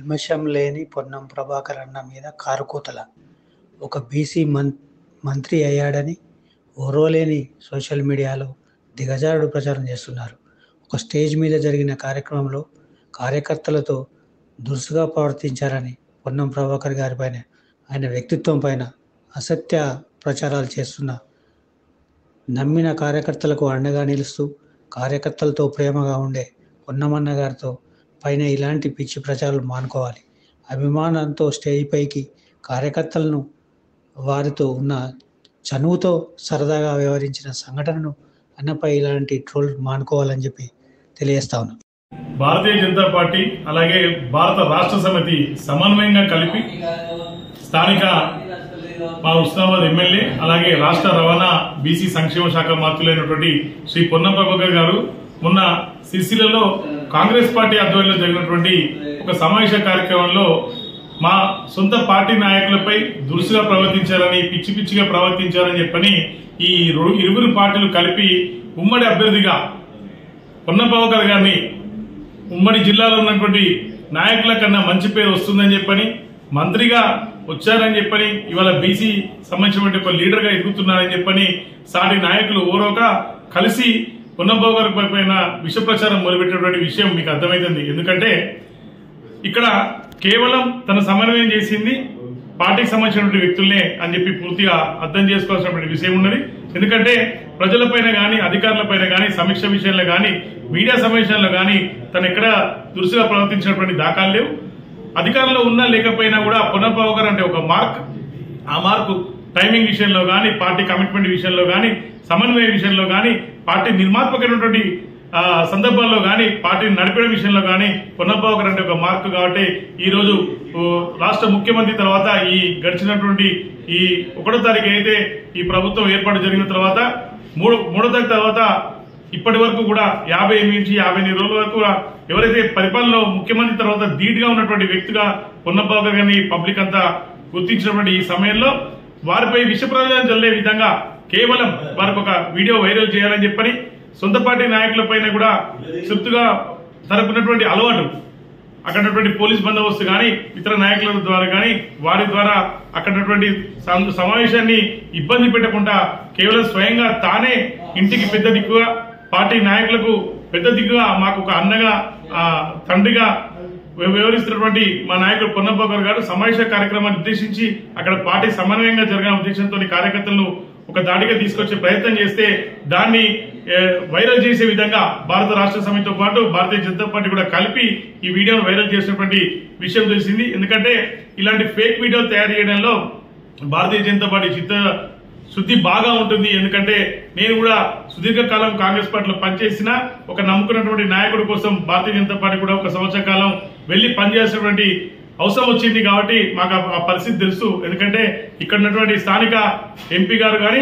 నిమిషం లేని పొన్నం ప్రభాకర్ అన్న మీద కారుకూతల. ఒక బీసీ మంత్రి అయ్యాడని ఓర్వలేని సోషల్ మీడియాలో దిగజారుడు ప్రచారం చేస్తున్నారు. ఒక స్టేజ్ మీద జరిగిన కార్యక్రమంలో కార్యకర్తలతో దురుసుగా ప్రవర్తించారని పొన్నం ప్రభాకర్ గారిపైన, ఆయన వ్యక్తిత్వం పైన అసత్య ప్రచారాలు చేస్తున్న, నమ్మిన కార్యకర్తలకు అండగా నిలుస్తూ కార్యకర్తలతో ప్రేమగా ఉండే పొన్నమన్న గారితో పైన ఇలాంటి పిచ్చి ప్రచారాలు మానుకోవాలి. అభిమానంతో స్టేజ్ పైకి కార్యకర్తలను వారితో ఉన్న చనువుతో సరదాగా వ్యవహరించిన సంఘటనను అన్నపై ఇలాంటి ట్రోల్ మానుకోవాలని చెప్పి తెలియజేస్తా ఉన్నాం. భారతీయ జనతా పార్టీ అలాగే భారత రాష్ట్ర సమితి సమన్వయంగా కలిపి స్థానిక మా ఉస్నాబాద్ ఎమ్మెల్యే అలాగే రాష్ట్ర రవాణా బీసీ సంక్షేమ శాఖ మంత్రులైనటువంటి శ్రీ పొన్నం ప్రభాకర్ గారు మొన్న సిరిసిల్లలో కాంగ్రెస్ పార్టీ ఆధ్వర్యంలో జరిగినటువంటి ఒక సమావేశ కార్యక్రమంలో మా సొంత పార్టీ నాయకులపై దురుసుగా ప్రవర్తించారని, పిచ్చి పిచ్చిగా ప్రవర్తించారని చెప్పని ఈ ఇరువురు పార్టీలు కలిపి ఉమ్మడి అభ్యర్థిగా పొన్నం ప్రభాకర్ గారిని ఉమ్మడి జిల్లాలో ఉన్నటువంటి నాయకుల కన్నా మంచి పేరు వస్తుందని చెప్పని, మంత్రిగా వచ్చారని చెప్పని, ఇవాళ బీసీ సంబంధించినటువంటి ఒక లీడర్ గా ఎదుగుతున్నారని చెప్పని సాటి నాయకులు ఓరోక కలిసి పొన్నం ప్రభాకర్ పైన విష ప్రచారం మొదలుపెట్టినటువంటి విషయం మీకు అర్థమైంది. ఎందుకంటే ఇక్కడ కేవలం తన సమన్వయం చేసింది పార్టీకి సంబంధించినటువంటి వ్యక్తులనే అని చెప్పి పూర్తిగా అర్థం చేసుకోవాల్సినటువంటి విషయం ఉన్నది. ఎందుకంటే ప్రజలపైన గానీ, అధికారులపైన గానీ, సమీక్ష విషయంలో గానీ, మీడియా సమావేశాల్లో గానీ తను ఎక్కడ దురుసుగా ప్రవర్తించినటువంటి దాఖలు లేవు. అధికారంలో ఉన్నా లేకపోయినా కూడా పొన్నం ప్రభాకర్ అంటే ఒక మార్క్, ఆ మార్కు టైమింగ్ విషయంలో గానీ, పార్టీ కమిట్మెంట్ విషయంలో గానీ, సమన్వయ విషయంలో గానీ, పార్టీ నిర్మాత్మకమైనటువంటి సందర్భాల్లో గానీ, పార్టీని నడిపే విషయంలో గానీ పొన్నం ప్రభాకర్ అంటే ఒక మార్క్. కాబట్టి ఈ రోజు రాష్ట్ర ముఖ్యమంత్రి తర్వాత ఈ గడిచినటువంటి ఈ 1వ తారీఖు అయితే ఈ ప్రభుత్వం ఏర్పాటు జరిగిన తర్వాత 3వ తారీఖు తర్వాత ఇప్పటి వరకు కూడా 58 నుంచి 59 రోజుల వరకు ఎవరైతే పరిపాలనలో ముఖ్యమంత్రి తర్వాత ధీటుగా ఉన్నటువంటి వ్యక్తిగా పొన్నం ప్రభాకర్ గారిని పబ్లిక్ అంతా గుర్తించినటువంటి ఈ సమయంలో వారిపై విష ప్రచారం చల్లే విధంగా కేవలం వారికి ఒక వీడియో వైరల్ చేయాలని చెప్పని, సొంత పార్టీ నాయకులపైన కూడా చెప్తుగా తనకున్నటువంటి అలవాటు అక్కడటువంటి పోలీస్ బందోబస్తు గానీ, ఇతర నాయకుల ద్వారా గానీ, వారి ద్వారా అక్కడటువంటి సమావేశాన్ని ఇబ్బంది పెట్టకుండా కేవలం స్వయంగా తానే ఇంటికి పెద్ద దిక్కుగా, పార్టీ నాయకులకు పెద్ద దిక్కుగా, మాకు ఒక అన్నగా, తండ్రిగా వ్యవహరిస్తున్నటువంటి మా నాయకుడు పొన్నం ప్రభాకర్ గారు సమావేశ కార్యక్రమాన్ని ఉద్దేశించి అక్కడ పార్టీ సమన్వయంగా జరిగిన ఉద్దేశంతో కార్యకర్తలను ఒక దాడిగా తీసుకొచ్చే ప్రయత్నం చేస్తే దాన్ని వైరల్ చేసే విధంగా భారత రాష్ట్ర సమితితో పాటు భారతీయ జనతా పార్టీ కూడా కలిపి ఈ వీడియోను వైరల్ చేసినటువంటి విషయం తెలిసింది. ఎందుకంటే ఇలాంటి ఫేక్ వీడియోలు తయారు చేయడంలో భారతీయ జనతా పార్టీ శుద్ధి బాగా ఉంటుంది. ఎందుకంటే నేను కూడా సుదీర్ఘకాలం కాంగ్రెస్ పార్టీలో పనిచేసిన ఒక నమ్ముకున్నటువంటి నాయకుడి కోసం భారతీయ జనతా పార్టీ కూడా 1 సంవత్సర కాలం వెళ్లి పనిచేసినటువంటి అవసరం వచ్చింది. కాబట్టి మాకు ఆ పరిస్థితి తెలుసు. ఎందుకంటే ఇక్కడ ఉన్నటువంటి స్థానిక ఎంపీ గారు కానీ,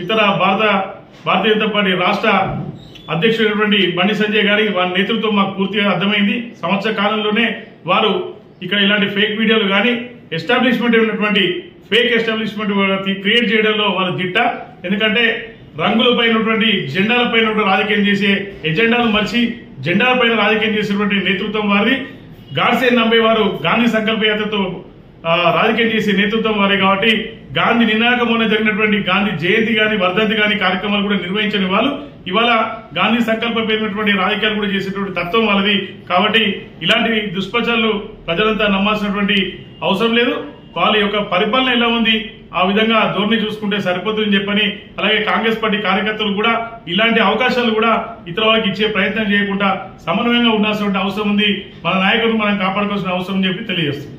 ఇతర భారతీయ జనతా పార్టీ రాష్ట్ర అధ్యక్షుడైనటువంటి బండి సంజయ్ గారి వారి నేతృత్వం మాకు పూర్తిగా అర్థమైంది. సంవత్సర కాలంలోనే వారు ఇక్కడ ఇలాంటి ఫేక్ వీడియోలు కానీ, ఎస్టాబ్లిష్మెంట్ ఉన్నటువంటి ఫేక్ ఎస్టాబ్లిష్మెంట్ క్రియేట్ చేయడంలో వాళ్ళు దిట్ట. ఎందుకంటే రంగులపై ఉన్నటువంటి జెండాలపై రాజకీయం చేసే ఎజెండాలు మర్చి జెండాలపైన రాజకీయం చేసేటువంటి నేతృత్వం వారిది. గాడ్సే నమ్మేవారు గాంధీ సంకల్ప యాత్రతో రాజకీయం చేసే నేతృత్వం వారి. కాబట్టి గాంధీ నినాయకమోనే జరిగినటువంటి గాంధీ జయంతి గాని, వర్ధంతి గాని కార్యక్రమాలు కూడా నిర్వహించని వాళ్ళు ఇవాళ గాంధీ సంకల్పమైనటువంటి రాజకీయాలు కూడా చేసేటువంటి తత్వం వాళ్ళది. కాబట్టి ఇలాంటి దుష్ప్రచారాలు ప్రజలంతా నమ్మాల్సినటువంటి అవసరం లేదు. వాళ్ళ యొక్క పరిపాలన ఎలా ఉంది ఆ విధంగా ధోరణి చూసుకుంటే సరిపోతుందని చెప్పని, అలాగే కాంగ్రెస్ పార్టీ కార్యకర్తలు కూడా ఇలాంటి అవకాశాలు కూడా ఇతర వాళ్ళకి ఇచ్చే ప్రయత్నం చేయకుండా సమన్వయంగా ఉండాల్సిన అవసరం ఉంది. మన నాయకులను మనం కాపాడుకోవాల్సిన అవసరం చెప్పి తెలియజేస్తుంది.